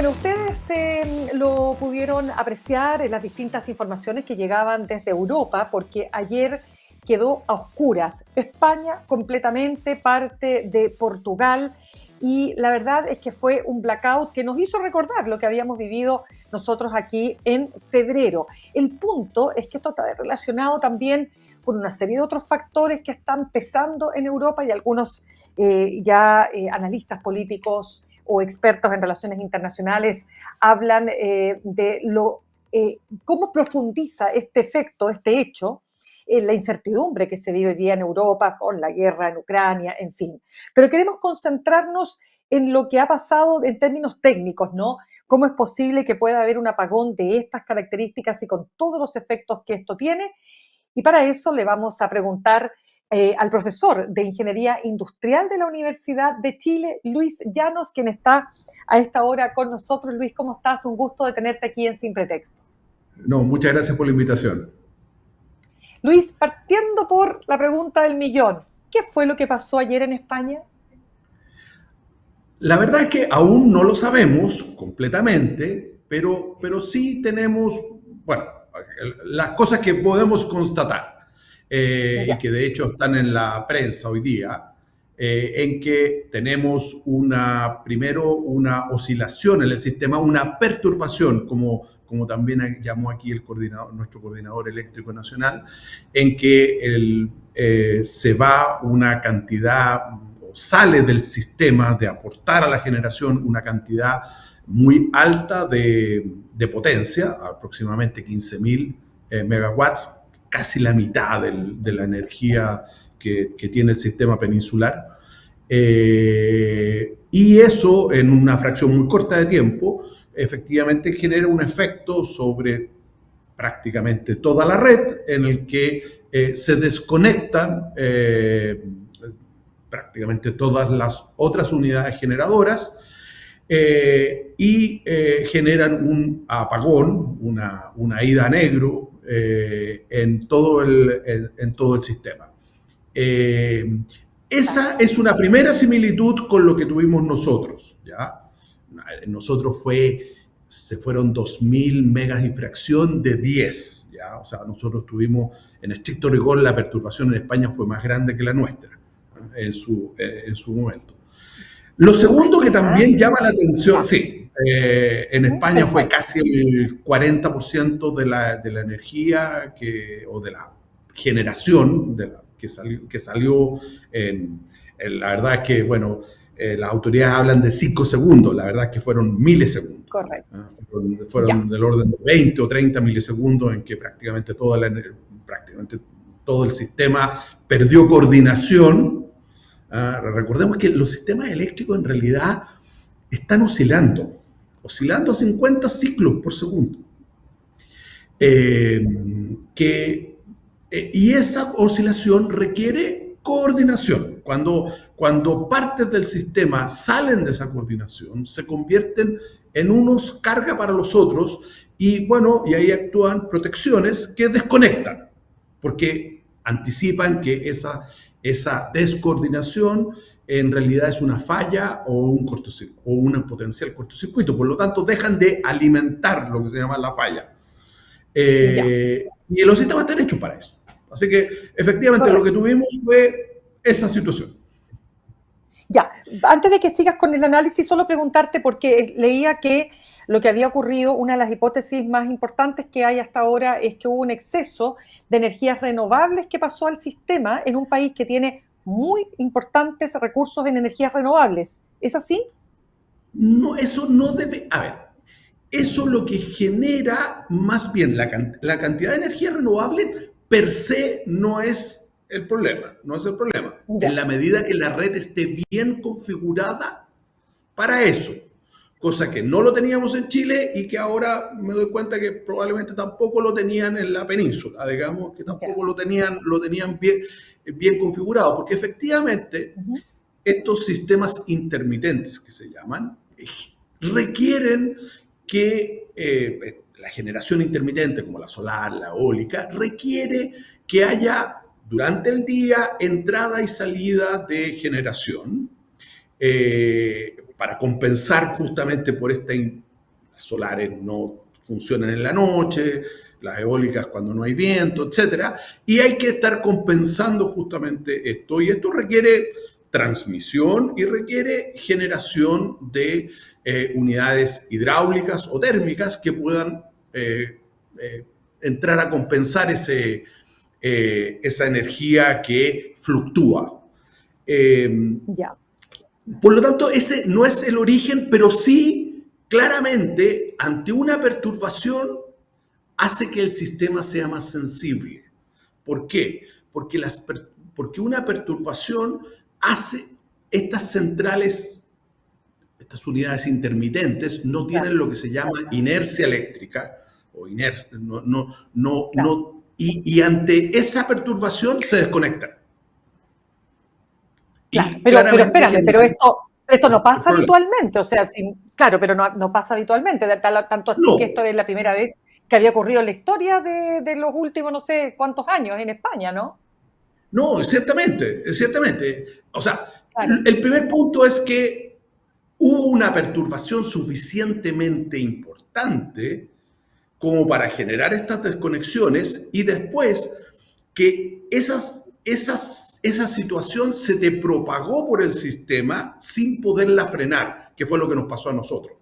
Bueno, ustedes lo pudieron apreciar en las distintas informaciones que llegaban desde Europa, porque ayer quedó a oscuras España completamente, parte de Portugal, y la verdad es que fue un blackout que nos hizo recordar lo que habíamos vivido nosotros aquí en febrero. El punto es que esto está relacionado también con una serie de otros factores que están pesando en Europa y algunos analistas políticos o expertos en relaciones internacionales hablan cómo profundiza este efecto, este hecho, la incertidumbre que se vive hoy día en Europa con la guerra en Ucrania, en fin. Pero queremos concentrarnos en lo que ha pasado en términos técnicos, ¿no? ¿Cómo es posible que pueda haber un apagón de estas características y con todos los efectos que esto tiene? Y para eso le vamos a preguntar al profesor de Ingeniería Industrial de la Universidad de Chile, Luis Llanos, quien está a esta hora con nosotros. Luis, ¿cómo estás? Un gusto de tenerte aquí en Simple Texto. No, muchas gracias por la invitación. Luis, partiendo por la pregunta del millón, ¿qué fue lo que pasó ayer en España? La verdad es que aún no lo sabemos completamente, pero sí tenemos, bueno, las cosas que podemos constatar y Ya, que de hecho están en la prensa hoy día, en que tenemos primero una oscilación en el sistema, una perturbación, como también llamó aquí nuestro coordinador eléctrico nacional, en que se va una cantidad, sale del sistema de aportar a la generación una cantidad muy alta de potencia, aproximadamente 15.000 megawatts, casi la mitad de la energía que tiene el sistema peninsular. Y eso, en una fracción muy corta de tiempo, efectivamente genera un efecto sobre prácticamente toda la red, en el que se desconectan prácticamente todas las otras unidades generadoras generan un apagón, una ida a negro en todo el sistema. Esa es una primera similitud con lo que tuvimos nosotros, ¿ya? Nosotros se fueron 2.000 megas y fracción de 10, ¿ya? O sea, nosotros tuvimos, en estricto rigor, la perturbación en España fue más grande que la nuestra en su momento. Lo segundo que también llama la atención, sí, en España fue casi el 40% de la energía o de la generación que salió la verdad es que, bueno, las autoridades hablan de 5 segundos, la verdad es que fueron milisegundos. correcto. Fueron del orden de 20 o 30 milisegundos en que prácticamente todo el sistema perdió coordinación. Recordemos que los sistemas eléctricos en realidad están oscilando a 50 ciclos por segundo. Y esa oscilación requiere coordinación. Cuando partes del sistema salen de esa coordinación, se convierten en unos carga para los otros y ahí actúan protecciones que desconectan, porque anticipan que esa descoordinación en realidad es una falla o un potencial cortocircuito. Por lo tanto, dejan de alimentar lo que se llama la falla. Ya, Y los sistemas están hechos para eso. Así que, efectivamente, correcto. lo que tuvimos fue esa situación. Ya, antes de que sigas con el análisis, solo preguntarte, porque leía que lo que había ocurrido, una de las hipótesis más importantes que hay hasta ahora es que hubo un exceso de energías renovables que pasó al sistema en un país que tiene muy importantes recursos en energías renovables. ¿Es así? No, eso no debe. A ver, eso lo que genera, más bien, la cantidad de energía renovable per se no es el problema. No es el problema. En Ya, la medida que la red esté bien configurada para eso. Cosa que no lo teníamos en Chile y que ahora me doy cuenta que probablemente tampoco lo tenían en la península, digamos que ya. tampoco lo tenían bien configurado, porque efectivamente Uh-huh. estos sistemas intermitentes que se llaman requieren que la generación intermitente, como la solar, la eólica, requiere que haya durante el día entrada y salida de generación para compensar justamente por esta Las solares no funcionan en la noche, las eólicas cuando no hay viento, etcétera, y hay que estar compensando justamente esto, y esto requiere transmisión y requiere generación de unidades hidráulicas o térmicas que puedan entrar a compensar esa energía que fluctúa. Ya, Por lo tanto, ese no es el origen, pero sí claramente ante una perturbación hace que el sistema sea más sensible. ¿Por qué? Porque una perturbación hace estas centrales, estas unidades intermitentes, no ya, tienen lo que se llama inercia eléctrica o inercia, claro. y ante esa perturbación se desconectan. Claro, Y pero claramente espérame, generan esto no el pasa problema. habitualmente, o sea, claro, pero no pasa habitualmente, tanto así que esto No, es la primera vez que había ocurrido en la historia de los últimos no sé cuántos años en España, ¿no? no, ciertamente, ciertamente. O sea, Claro, el primer punto es que hubo una perturbación suficientemente importante como para generar estas desconexiones y después que esa situación se te propagó por el sistema sin poderla frenar, que fue lo que nos pasó a nosotros.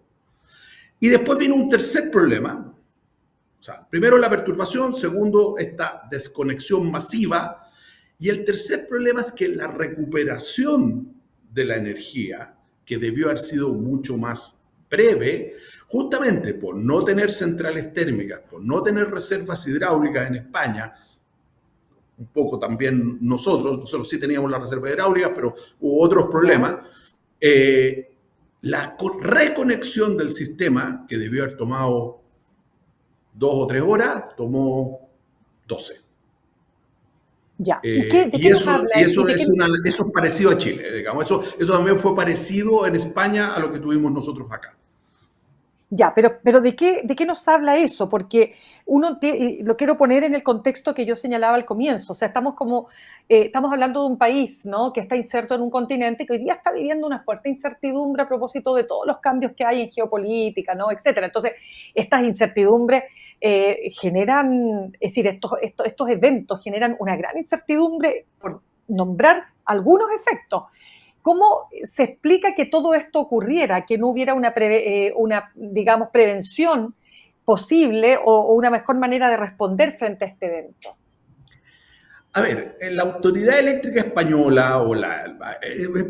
Y después vino un tercer problema. O sea, primero la perturbación, segundo esta desconexión masiva y el tercer problema es que la recuperación de la energía, que debió haber sido mucho más breve, justamente por no tener centrales térmicas, por no tener reservas hidráulicas en España, un poco también nosotros sí teníamos las reservas hidráulicas, pero hubo otros ya, problemas, la reconexión del sistema, que debió haber tomado 2 o 3 horas, tomó 12. ya. ¿De Y qué nos eso, habla? y eso, eso es parecido a Chile, digamos. Eso también fue parecido en España a lo que tuvimos nosotros acá. Ya, pero de qué nos habla eso? Porque y lo quiero poner en el contexto que yo señalaba al comienzo. O sea, estamos hablando de un país, ¿no? Que está inserto en un continente que hoy día está viviendo una fuerte incertidumbre a propósito de todos los cambios que hay en geopolítica, ¿no? Etcétera. Entonces, estas incertidumbres generan, es decir, estos eventos generan una gran incertidumbre, por nombrar algunos efectos. ¿Cómo se explica que todo esto ocurriera, que no hubiera digamos, prevención posible o una mejor manera de responder frente a este evento? A ver, la Autoridad Eléctrica Española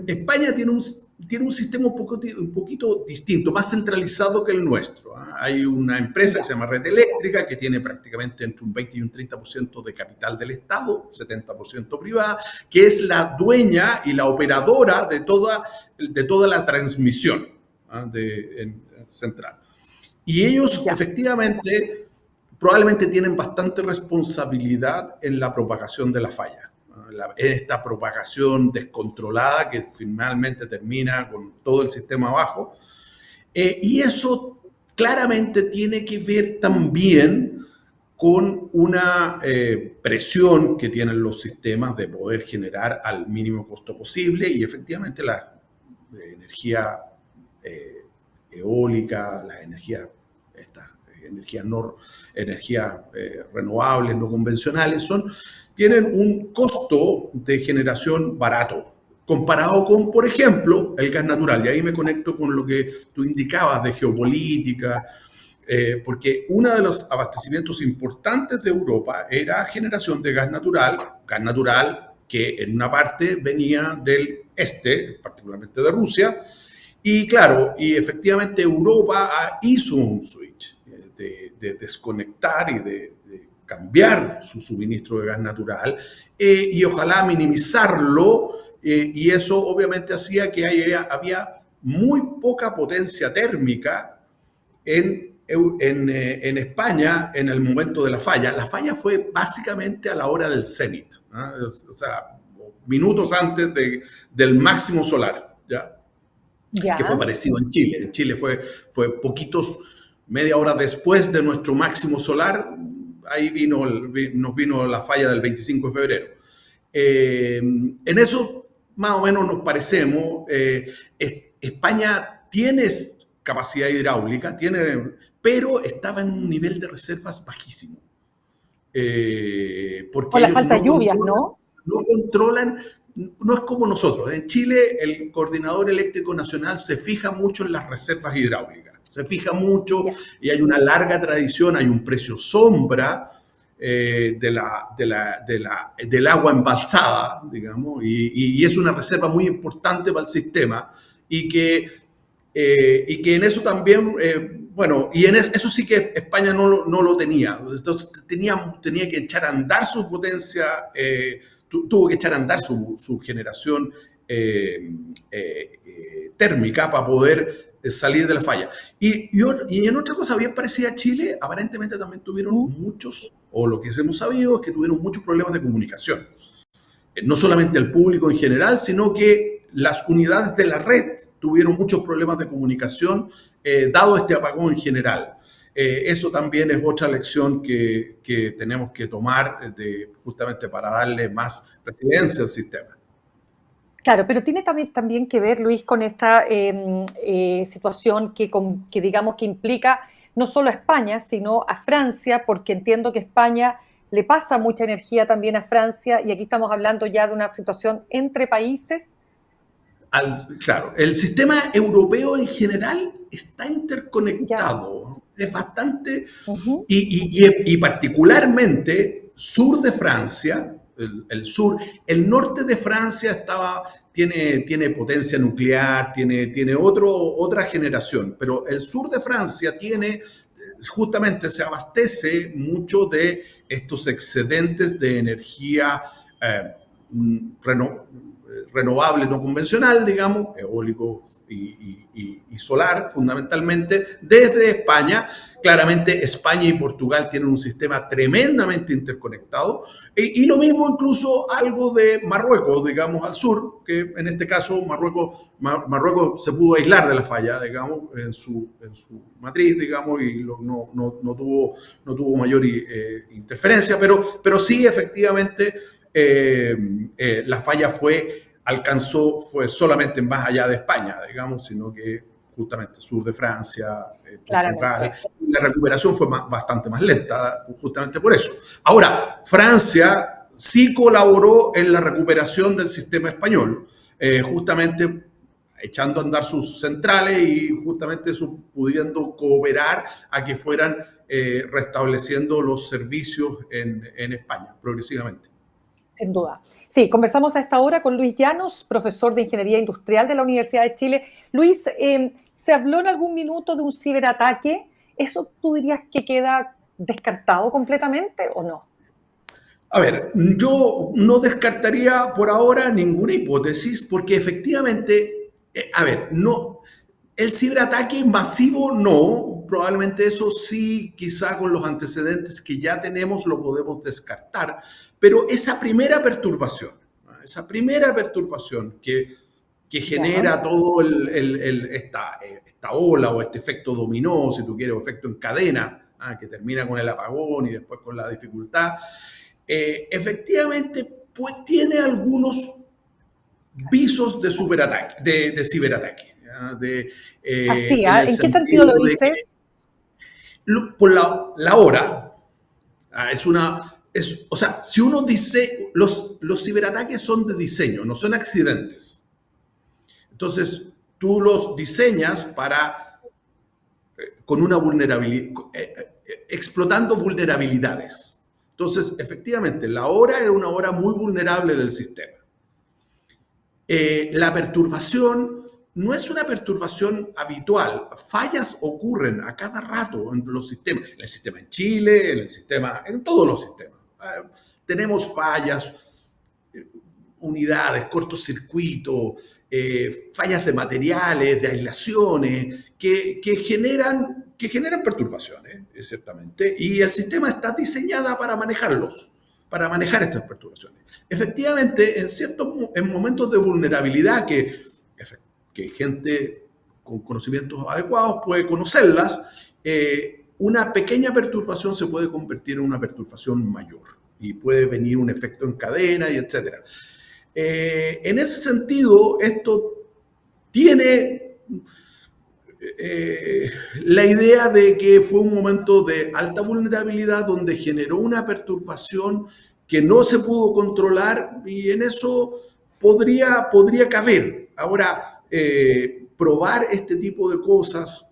España tiene un sistema un poquito distinto, más centralizado que el nuestro. ¿Ah? Hay una empresa que Ya, se llama Red Eléctrica que tiene prácticamente entre un 20 y un 30% de capital del Estado, 70% privada, que es la dueña y la operadora de toda la transmisión, ¿ah? Central. Y ellos ya, efectivamente probablemente tienen bastante responsabilidad en la propagación de la falla. Esta propagación descontrolada que finalmente termina con todo el sistema abajo. Y eso claramente tiene que ver también con una presión que tienen los sistemas de poder generar al mínimo costo posible y efectivamente la energía eh, eólica, las energías, estas energías renovables, no convencionales, tienen un costo de generación barato comparado con, por ejemplo, el gas natural. Y ahí me conecto con lo que tú indicabas de geopolítica, porque uno de los abastecimientos importantes de Europa era generación de gas natural que en una parte venía del este, particularmente de Rusia, y claro, y efectivamente Europa hizo un switch de desconectar y de cambiar su suministro de gas natural y ojalá minimizarlo y eso obviamente hacía que había muy poca potencia térmica en España en el momento de la falla. La falla fue básicamente a la hora del cenit, ¿no? O sea, minutos antes del máximo solar, ¿ya? Que fue ya, parecido en Chile. En Chile fue poquitos, media hora después de nuestro máximo solar, ahí nos vino la falla del 25 de febrero. En eso más o menos nos parecemos. España tiene capacidad hidráulica, pero estaba en un nivel de reservas bajísimo. Porque Por la ellos falta de lluvias, ¿no? no controlan, no es como nosotros. En Chile, el Coordinador Eléctrico Nacional se fija mucho en las reservas hidráulicas, se fija mucho Ya. y hay una larga tradición, hay un precio sombra del agua embalsada, digamos, y es una reserva muy importante para el sistema y que en eso también, bueno, y en eso sí que España no lo tenía. Entonces tenía que echar a andar su potencia, tuvo que echar a andar su generación térmica para poder salir de la falla. Y en otra cosa bien parecida a Chile, aparentemente también tuvieron Mm. muchos, o lo que hemos sabido es que tuvieron muchos problemas de comunicación. No solamente el público en general, sino que las unidades de la red tuvieron muchos problemas de comunicación dado este apagón en general. Eso también es otra lección que tenemos que tomar justamente para darle más resiliencia al sistema. Claro, pero tiene también que ver, Luis, con esta situación que digamos que implica no solo a España, sino a Francia, porque entiendo que España le pasa mucha energía también a Francia y aquí estamos hablando ya de una situación entre países. Claro, el sistema europeo en general está Ya. interconectado, es bastante, Ujú. y particularmente sur de Francia, sur, el norte de Francia tiene potencia nuclear, tiene otra generación, pero el sur de Francia justamente se abastece mucho de estos excedentes de energía renovable no convencional, digamos, eólico y solar, fundamentalmente, desde España. Claramente España y Portugal tienen un sistema tremendamente interconectado y lo mismo incluso algo de Marruecos, digamos, al sur, que en este caso Marruecos se pudo aislar de la falla, digamos, en su matriz, digamos, y no tuvo mayor interferencia, pero sí efectivamente la falla fue solamente más allá de España, digamos, sino que justamente sur de Francia, Portugal. Claramente. La recuperación fue bastante más lenta, justamente por eso. Ahora, Francia sí colaboró en la recuperación del sistema español, justamente echando a andar sus centrales y justamente pudiendo cooperar a que fueran restableciendo los servicios en España progresivamente. Sin duda. Sí, conversamos a esta hora con Luis Llanos, profesor de Ingeniería Industrial de la Universidad de Chile. Luis, ¿se habló en algún minuto de un ciberataque? ¿Eso tú dirías que queda descartado completamente o no? A ver, yo no descartaría por ahora ninguna hipótesis porque efectivamente, a ver, no, el ciberataque masivo no, probablemente eso sí, quizá con los antecedentes que ya tenemos lo podemos descartar, pero esa primera perturbación que Ya. genera todo esta ola o este efecto dominó, si tú quieres, o efecto en cadena, que termina con el apagón y después con la dificultad, efectivamente pues tiene algunos visos de superataque, de ciberataque. ¿Ya? Así, En ¿ah? el ¿En qué sentido sentido lo de que dices? por la hora es o sea, si uno dice, los ciberataques son de diseño, no son accidentes. Entonces, tú los diseñas con una vulnerabilidad, explotando vulnerabilidades. Entonces, efectivamente, la hora era una hora muy vulnerable del sistema. La perturbación no es una perturbación habitual. Fallas ocurren a cada rato en los sistemas. En el sistema en Chile, en todos los sistemas. Tenemos fallas, unidades, cortocircuitos, fallas de materiales, de aislaciones, que generan perturbaciones, ciertamente, y el sistema está diseñado para manejar estas perturbaciones. Efectivamente, en momentos de vulnerabilidad que gente con conocimientos adecuados puede conocerlas, una pequeña perturbación se puede convertir en una perturbación mayor y puede venir un efecto en cadena y etcétera. En ese sentido, esto tiene eh, la idea de que fue un momento de alta vulnerabilidad donde generó una perturbación que no se pudo controlar y en eso podría caber. Ahora, probar este tipo de cosas,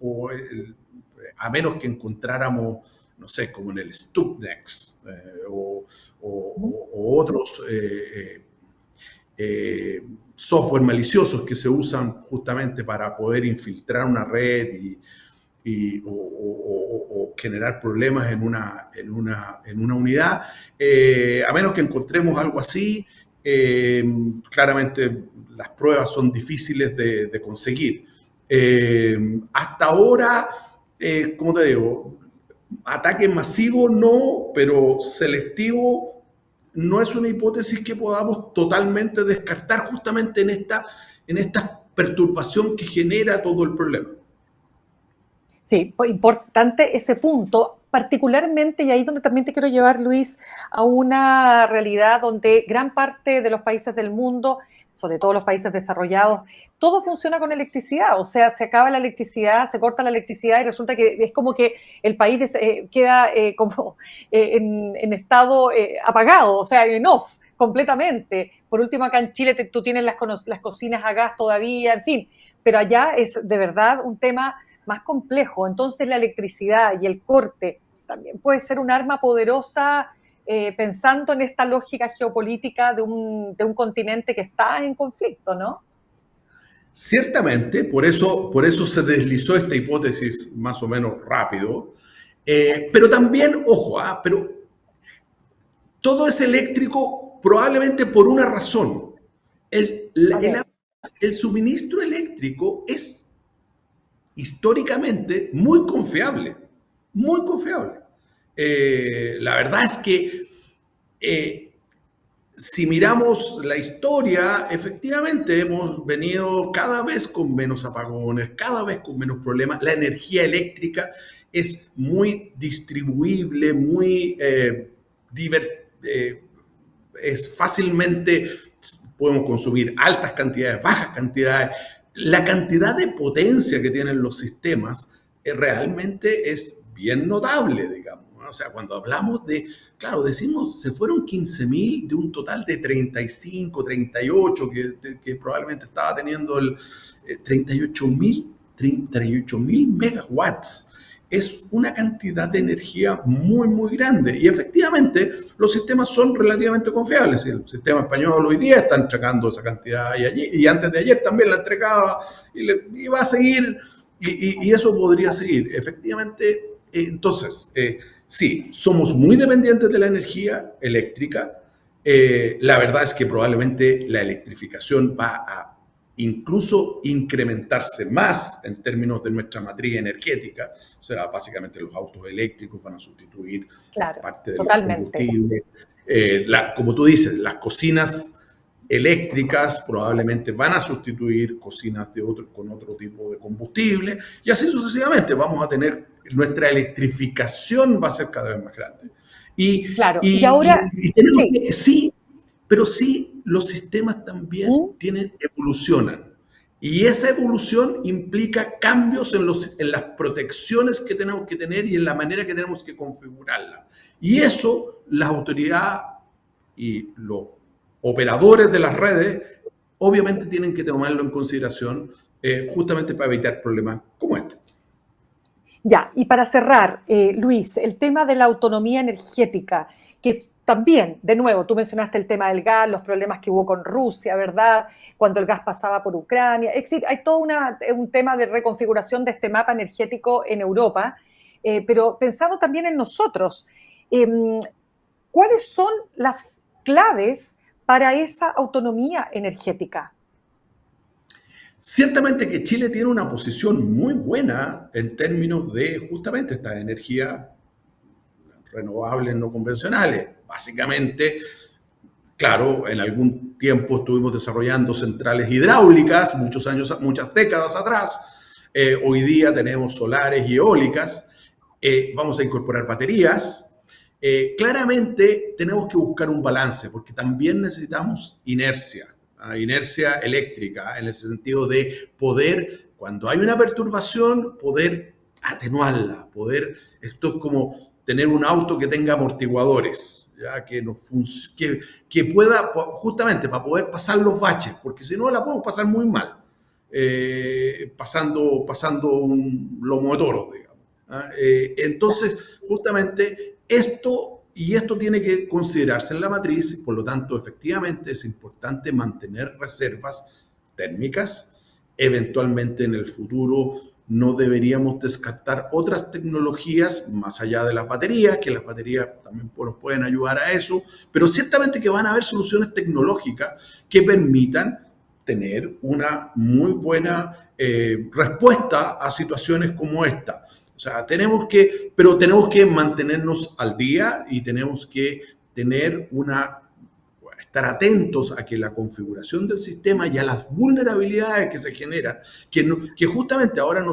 a menos que encontráramos, no sé, como en el Stuxnet o otros software maliciosos que se usan justamente para poder infiltrar una red o generar problemas en una unidad. A menos que encontremos algo así, claramente las pruebas son difíciles de conseguir. Hasta ahora, como te digo, ataque masivo no, pero selectivo no es una hipótesis que podamos totalmente descartar justamente en esta perturbación que genera todo el problema. Sí, pues importante ese punto, particularmente, y ahí donde también te quiero llevar, Luis, a una realidad donde gran parte de los países del mundo, sobre todo los países desarrollados, todo funciona con electricidad, o sea, se acaba la electricidad, se corta la electricidad y resulta que es como que el país queda como en estado apagado, o sea, en off completamente. Por último, acá en Chile tú tienes las cocinas a gas todavía, en fin, pero allá es de verdad un tema más complejo. Entonces la electricidad y el corte también puede ser un arma poderosa pensando en esta lógica geopolítica de un continente que está en conflicto, ¿no? Ciertamente, por eso se deslizó esta hipótesis más o menos rápido, pero también, ojo, pero todo es eléctrico probablemente por una razón. El, A el, ver, el suministro eléctrico es históricamente muy confiable, muy confiable. La verdad es que eh, si miramos la historia, efectivamente hemos venido cada vez con menos apagones, cada vez con menos problemas. La energía eléctrica es muy distribuible, muy es fácilmente, podemos consumir altas cantidades, bajas cantidades. La cantidad de potencia que tienen los sistemas realmente es bien notable, digamos. O sea, cuando hablamos claro, decimos, se fueron 15.000 de un total de 35, 38, que probablemente estaba teniendo el 38.000 megawatts. Es una cantidad de energía muy, muy grande. Y efectivamente, los sistemas son relativamente confiables. El sistema español hoy día está entregando esa cantidad y antes de ayer también la entregaba y va a seguir, y eso podría seguir. Efectivamente, entonces, sí, somos muy dependientes de la energía eléctrica. La verdad es que probablemente la electrificación va a incluso incrementarse más en términos de nuestra matriz energética. O sea, básicamente los autos eléctricos van a sustituir claro, parte de los totalmente. combustibles. Como tú dices, las cocinas eléctricas probablemente van a sustituir cocinas con otro tipo de combustible y así sucesivamente. Vamos a tener, nuestra electrificación va a ser cada vez más grande. Y, Claro, y y, ahora, y tenemos sí, sí, pero sí los sistemas también ¿Mm? evolucionan. Y esa evolución implica cambios en las protecciones que tenemos que tener y en la manera que tenemos que configurarla. Y eso las autoridades y los operadores de las redes obviamente tienen que tomarlo en consideración justamente para evitar problemas como este. Ya, y para cerrar, Luis, el tema de la autonomía energética, que también, de nuevo, tú mencionaste el tema del gas, los problemas que hubo con Rusia, ¿verdad? Cuando el gas pasaba por Ucrania. Es decir, hay todo un tema de reconfiguración de este mapa energético en Europa, pero pensando también en nosotros, eh, ¿cuáles son las claves para esa autonomía energética? Ciertamente que Chile tiene una posición muy buena en términos de justamente estas energías renovables no convencionales. Básicamente, claro, en algún tiempo estuvimos desarrollando centrales hidráulicas, muchos años, muchas décadas atrás. Hoy día tenemos solares y eólicas. Vamos a incorporar baterías. Claramente tenemos que buscar un balance porque también necesitamos inercia eléctrica, en el sentido de poder, cuando hay una perturbación, poder atenuarla, esto es como tener un auto que tenga amortiguadores, ¿ya? Que pueda, justamente para poder pasar los baches, porque si no la podemos pasar muy mal, pasando un lomo de toro, digamos. ¿Ah? Entonces, justamente esto tiene que considerarse en la matriz, por lo tanto, efectivamente es importante mantener reservas térmicas. Eventualmente en el futuro no deberíamos descartar otras tecnologías más allá de las baterías, que las baterías también nos pueden ayudar a eso, pero ciertamente que van a haber soluciones tecnológicas que permitan tener una muy buena respuesta a situaciones como esta. O sea, tenemos que mantenernos al día y tenemos que estar atentos a que la configuración del sistema y a las vulnerabilidades que se generan, que justamente ahora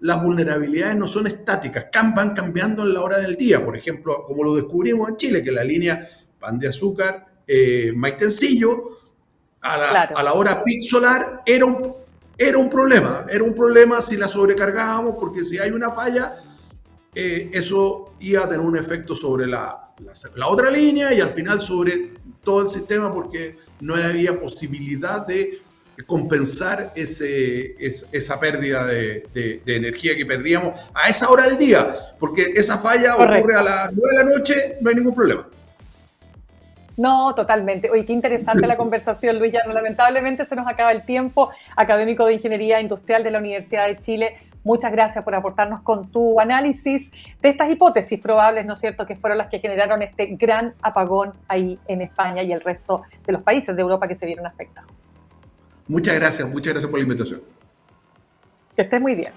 las vulnerabilidades no son estáticas, van cambiando en la hora del día. Por ejemplo, como lo descubrimos en Chile, que la línea pan de azúcar, Maitencillo, Claro. a la hora pic solar era un problema si la sobrecargábamos, porque si hay una falla, eso iba a tener un efecto sobre la otra línea y al final sobre todo el sistema, porque no había posibilidad de compensar esa pérdida de energía que perdíamos a esa hora del día, porque esa falla ocurre a Correcto. las 9 de la noche, no hay ningún problema. No, totalmente. Oye, qué interesante la conversación, Luis Llano. Lamentablemente se nos acaba el tiempo. Académico de Ingeniería Industrial de la Universidad de Chile, muchas gracias por aportarnos con tu análisis de estas hipótesis probables, ¿no es cierto?, que fueron las que generaron este gran apagón ahí en España y el resto de los países de Europa que se vieron afectados. Muchas gracias por la invitación. Que estés muy bien.